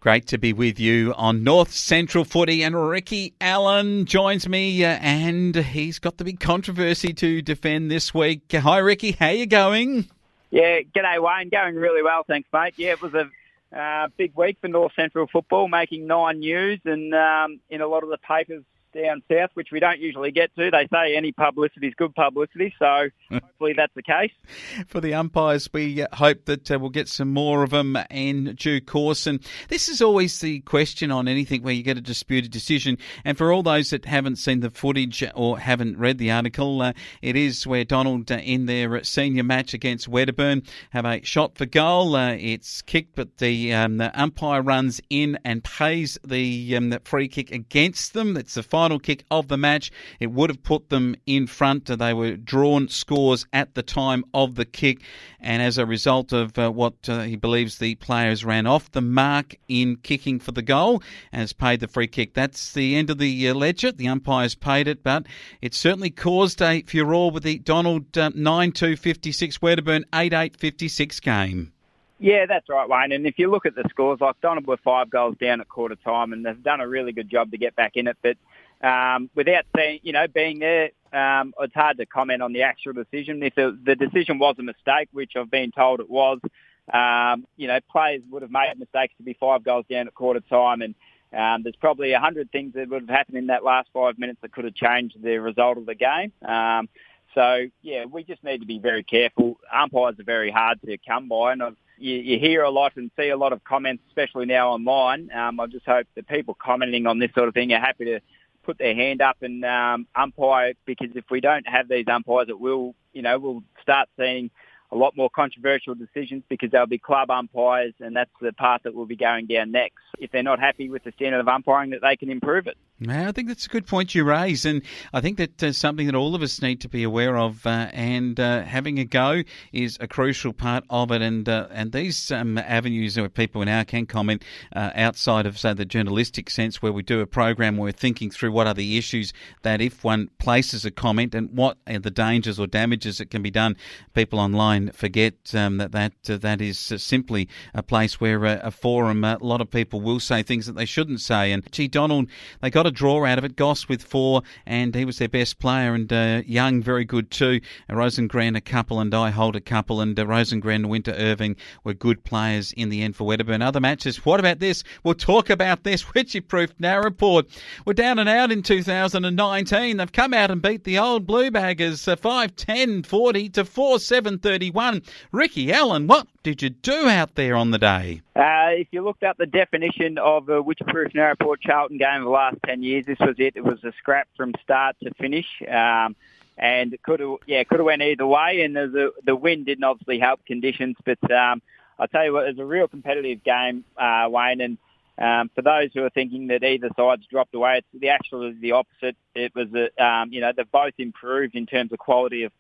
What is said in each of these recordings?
Great to be with you on North Central Footy, and Ricky Allen joins me and he's got the big controversy to defend this week. Hi Ricky, how you going? Yeah, g'day Wayne, going really well, thanks mate. Yeah, it was a big week for North Central football, making 9 news and in a lot of the papers down south, which we don't usually get to. They say any publicity is good publicity, so hopefully that's the case. For the umpires, we hope that we'll get some more of them in due course. And this is always the question on anything where you get a disputed decision. And for all those that haven't seen the footage or haven't read the article, it is where Donald, in their senior match against Wedderburn, have a shot for goal. It's kicked, but the umpire runs in and pays the free kick against them. That's the final kick of the match. It would have put them in front. They were drawn scores at the time of the kick, and as a result of what he believes the players ran off the mark in kicking for the goal, has paid the free kick. That's the end of the ledger. The umpires paid it, but it certainly caused a furore with the Donald 9-2-56 Wedderburn 8-8-56 game. Yeah, that's right, Wayne. And if you look at the scores, like Dona were 5 goals down at quarter time, and they've done a really good job to get back in it. But without seeing, being there, it's hard to comment on the actual decision. If the decision was a mistake, which I've been told it was, players would have made mistakes to be 5 goals down at quarter time, and there's probably 100 things that would have happened in that last 5 minutes that could have changed the result of the game. We just need to be very careful. Umpires are very hard to come by, and you hear a lot and see a lot of comments, especially now online. I just hope that people commenting on this sort of thing are happy to put their hand up and umpire, because if we don't have these umpires, we'll start seeing a lot more controversial decisions, because there'll be club umpires, and that's the path that we'll be going down next. If they're not happy with the standard of umpiring, that they can improve it. I think that's a good point you raise, and I think that something that all of us need to be aware of, and having a go is a crucial part of it. And these avenues where people now can comment outside of, say, the journalistic sense, where we do a program where we're thinking through what are the issues that if one places a comment and what are the dangers or damages that can be done. People online forget that is simply a place where a forum, a lot of people will say things that they shouldn't say. And gee, Donald, they got a draw out of it. Goss with 4, and he was their best player, and Young very good too. Rosengren a couple, and I hold a couple, and Rosengren, Winter, Irving were good players in the end for Wedderburn. Other matches, what about this? We'll talk about this. Witchy-proof now report. We're down and out in 2019. They've come out and beat the old Bluebaggers 5-10-40 to 4-7-31. Ricky Allen, what did you do out there on the day? If you looked up the definition of a witch-proof Narraport Charlton game of the last 10 years, this was it. It was a scrap from start to finish, and it could have went either way. And the wind didn't obviously help conditions, but I'll tell you what, it was a real competitive game, Wayne. And for those who are thinking that either side's dropped away, it's the opposite. It was they've both improved in terms of quality of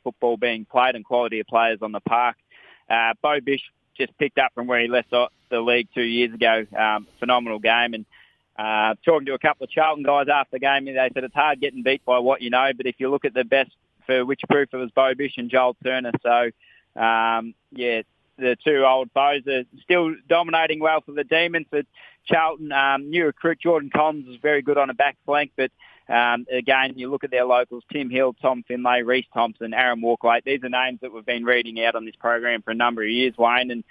football being played and quality of players on the park. Bo Bish just picked up from where he left the league 2 years ago. Phenomenal game. And talking to a couple of Charlton guys after the game, they said it's hard getting beat by what you know, but if you look at the best for Witchproof, it was Bo Bish and Joel Turner. So, the two old foes are still dominating well for the Demons. But Charlton, new recruit Jordan Collins was very good on a back flank, but again, you look at their locals, Tim Hill, Tom Finlay, Reece Thompson, Aaron Walklate. These are names that we've been reading out on this program for a number of years, Wayne. And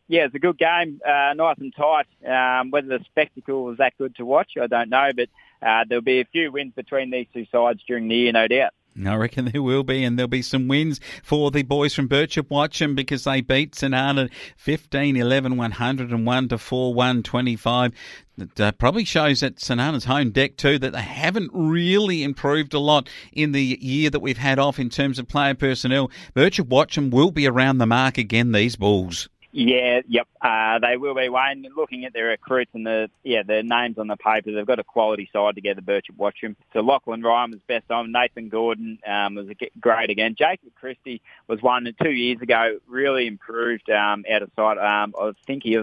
it's a good game, nice and tight. Whether the spectacle was that good to watch, I don't know, but there'll be a few wins between these two sides during the year, no doubt. I reckon there will be, and there'll be some wins for the boys from Birchip Watcham, because they beat St Arnaud 15-11, 101 to 4-1-25. That probably shows that St Arnaud's home deck too, that they haven't really improved a lot in the year that we've had off in terms of player personnel. Birchip Watcham will be around the mark again, these Bulls. Yeah, yep, they will be, Wayne. Looking at their recruits and their names on the paper, they've got a quality side together, Birchip Watcham. So Lachlan Ryan was best on. Nathan Gordon was great again. Jacob Christie was one 2 years ago, really improved out of sight. I think he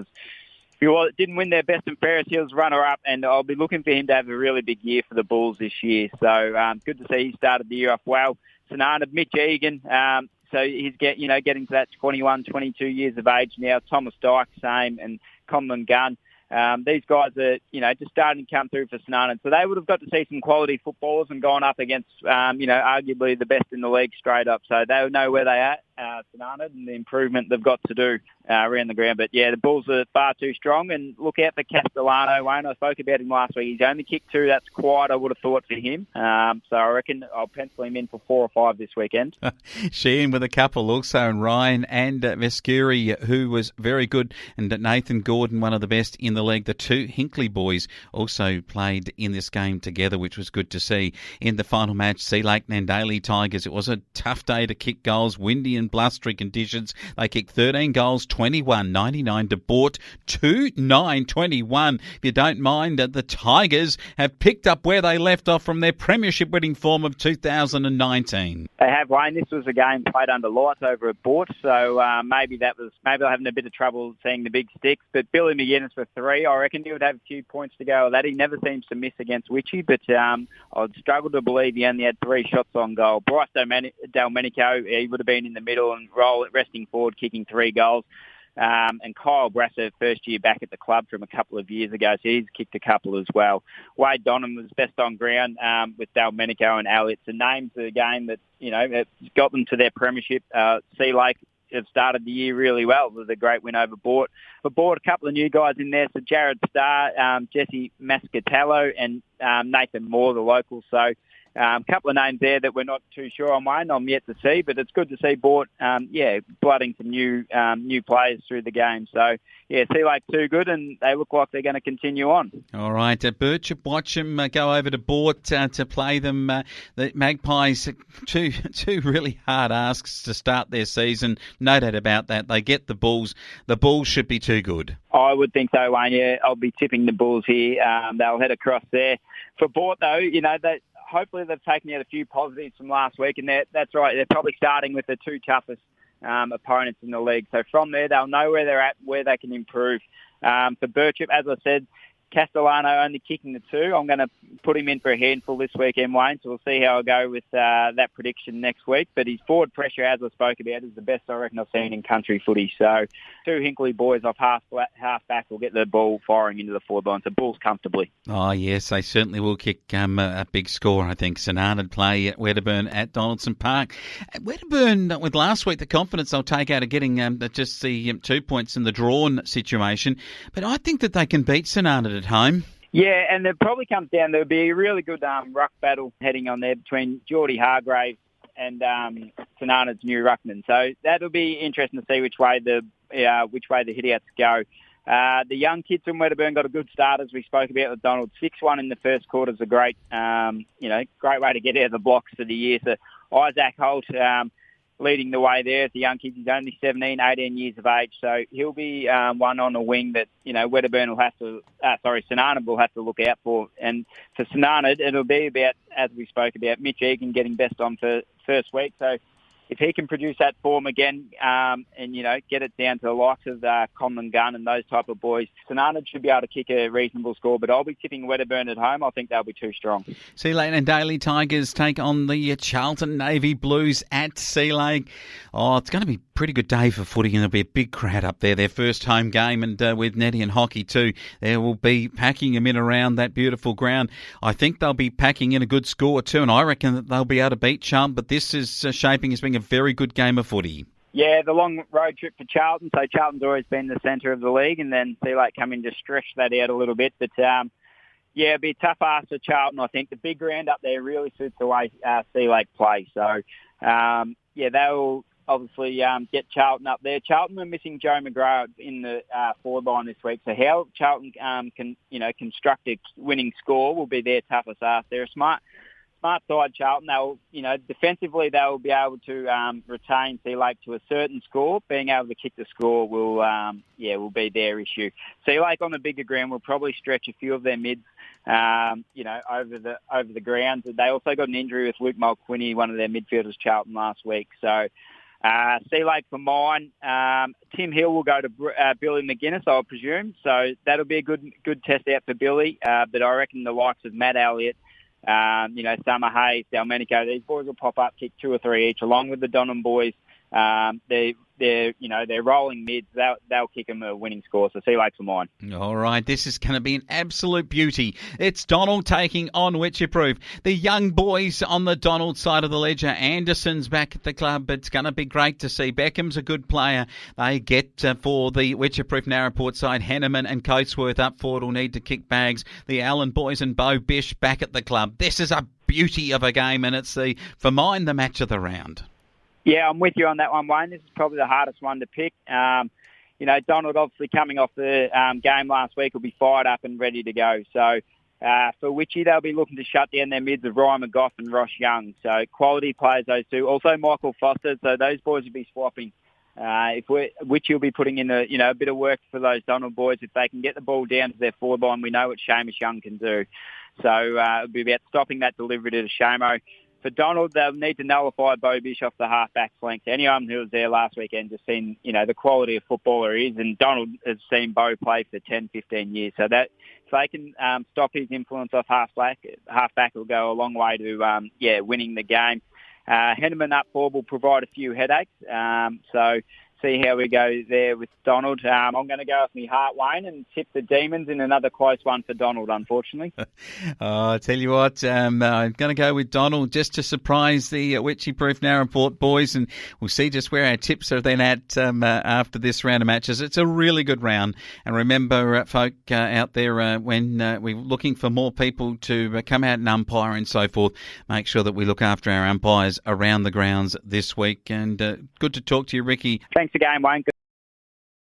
didn't win their best and fairest. He was runner-up, and I'll be looking for him to have a really big year for the Bulls this year. So good to see he started the year off well. St Arnaud, Mitch Egan, so he's getting to that 21, 22 years of age now. Thomas Dyke, same, and Conlon Gunn. These guys are, just starting to come through for St Arnaud. So they would have got to see some quality footballers and gone up against, arguably the best in the league straight up. So they would know where they are at, St Arnaud, and the improvement they've got to do around the ground. But, yeah, the Bulls are far too strong. And look out for Castellano, Wayne. I spoke about him last week. He's only kicked 2. That's quite, I would have thought, for him. So I reckon I'll pencil him in for 4 or 5 this weekend. Sheehan with a couple also, and Ryan and Vescuri, who was very good, and Nathan Gordon, one of the best in the league. The 2 Hinkley boys also played in this game together, which was good to see. In the final match, Sea Lake Nandaly Tigers, it was a tough day to kick goals, windy and blustery conditions. They kicked 13 goals, 21-99 to Bort, 2-9-21. If you don't mind, the Tigers have picked up where they left off from their premiership winning form of 2019. They have, Wayne. This was a game played under lights over at Bort, so maybe they're having a bit of trouble seeing the big sticks. But Billy McGuinness for 3, I reckon he would have a few points to go with that. He never seems to miss against Witchy, but I'd struggle to believe he only had 3 shots on goal. Bryce Delmenico, he would have been in the middle and resting forward, kicking 3 goals. And Kyle Brasser, first year back at the club from a couple of years ago, so he's kicked a couple as well. Wade Donham was best on ground with Delmenico and Elliott. The names of the game that, it's got them to their premiership. Sea Lake have started the year really well with a great win over Bort. For Bort, a couple of new guys in there, so Jared Starr, Jesse Mascatello and Nathan Moore, the local. So a couple of names there that we're not too sure on, Wayne. I'm yet to see, but it's good to see Bort, blooding some new players through the game. So, yeah, Sea Lake too good, and they look like they're going to continue on. All right, Birchip, watch them go over to Bort to play them. The Magpies, two really hard asks to start their season. No doubt about that. They get the Bulls. The Bulls should be too good. I would think so, Wayne. Yeah, I'll be tipping the Bulls here. They'll head across there. For Bort, though, hopefully they've taken out a few positives from last week, and that's right. They're probably starting with the 2 toughest opponents in the league. So from there, they'll know where they're at, where they can improve. For Birchip, as I said, Castellano only kicking the 2. I'm going to put him in for a handful this weekend, Wayne, so we'll see how I go with that prediction next week. But his forward pressure, as I spoke about, is the best I reckon I've seen in country footy. So 2 Hinkley boys off half back will get the ball firing into the forward line, so Bulls comfortably. Oh, yes, they certainly will kick a big score, I think. St Arnaud play at Wedderburn at Donaldson Park. At Wedderburn, with last week, the confidence they'll take out of getting just the 2 points in the drawn situation. But I think that they can beat St Arnaud at home. Yeah, and it probably comes down, there'll be a really good ruck battle heading on there between Geordie Hargrave and St Arnaud's new ruckman. So that'll be interesting to see which way the hit-outs go. The young kids from Wedderburn got a good start, as we spoke about with Donald. 6-1 in the first quarter is a great way to get out of the blocks for the year. So Isaac Holt leading the way there as the young kid. He's only 17, 18 years of age, so he'll be one on a wing that, Wedderburn will have to, St Arnaud will have to look out for. And for St Arnaud, it'll be about, as we spoke about, Mitch Egan getting best on for first week. So if he can produce that form again and, get it down to the likes of Conlon Gunn and those type of boys, St Arnaud should be able to kick a reasonable score, but I'll be tipping Wedderburn at home. I think they'll be too strong. Sea Lake and Daly Tigers take on the Charlton Navy Blues at Sea Lake. Oh, it's going to be a pretty good day for footy, and there'll be a big crowd up there. Their first home game, and with netty and hockey too. They will be packing them in around that beautiful ground. I think they'll be packing in a good score too, and I reckon that they'll be able to beat Charlton, but this is shaping as being a very good game of footy. Yeah, the long road trip for Charlton. So Charlton's always been the centre of the league, and then Sea Lake come in to stretch that out a little bit. But, it'll be a tough ask for Charlton, I think. The big ground up there really suits the way Sea Lake play. So, they'll obviously get Charlton up there. Charlton are missing Joe McGrath in the forward line this week. So how Charlton can construct a winning score will be their toughest ask. They're a smart side, Charlton. They'll, defensively they'll be able to retain Sea Lake to a certain score. Being able to kick the score will be their issue. Sea Lake on the bigger ground will probably stretch a few of their mids, over the ground. They also got an injury with Luke Mulquinney, one of their midfielders, Charlton, last week. So Sea Lake for mine. Tim Hill will go to Billy McGuinness, I'll presume. So that'll be a good test out for Billy. But I reckon the likes of Matt Elliott, Summer Hayes, Delmenico, these boys will pop up, kick 2 or 3 each, along with the Donham boys, They're rolling mids. They'll kick them a winning score. So see you later for mine. All right, this is going to be an absolute beauty. It's Donald taking on Wycheproof. The young boys on the Donald side of the ledger. Anderson's back at the club. It's going to be great to see. Beckham's a good player. They get for the Wycheproof Narraport side. Henneman and Coatsworth up forward will need to kick bags. The Allen boys and Bo Bish back at the club. This is a beauty of a game, and it's for mine the match of the round. Yeah, I'm with you on that one, Wayne. This is probably the hardest one to pick. Donald obviously coming off the game last week will be fired up and ready to go. So for Witchy, they'll be looking to shut down their mids of Ryan McGough and Ross Young. So quality players, those two. Also Michael Foster, so those boys will be swapping. Witchy will be putting in a bit of work for those Donald boys. If they can get the ball down to their forward line, we know what Seamus Young can do. So it'll be about stopping that delivery to Shamo. For Donald, they'll need to nullify Bo Bish off the half-back flank. Anyone who was there last weekend just seen, the quality of footballer he is, and Donald has seen Bo play for 10, 15 years. So that if they can stop his influence off half-back will go a long way to, winning the game. Henneman up forward will provide a few headaches. So see how we go there with Donald. I'm going to go with my heart, Wayne, and tip the Demons in another close one for Donald, unfortunately. I tell you what, I'm going to go with Donald just to surprise the Wycheproof Narraport boys, and we'll see just where our tips are then at after this round of matches. It's a really good round, and remember, folk out there, when we're looking for more people to come out and umpire and so forth, make sure that we look after our umpires around the grounds this week. And good to talk to you, Ricky. Thanks again, Wayne.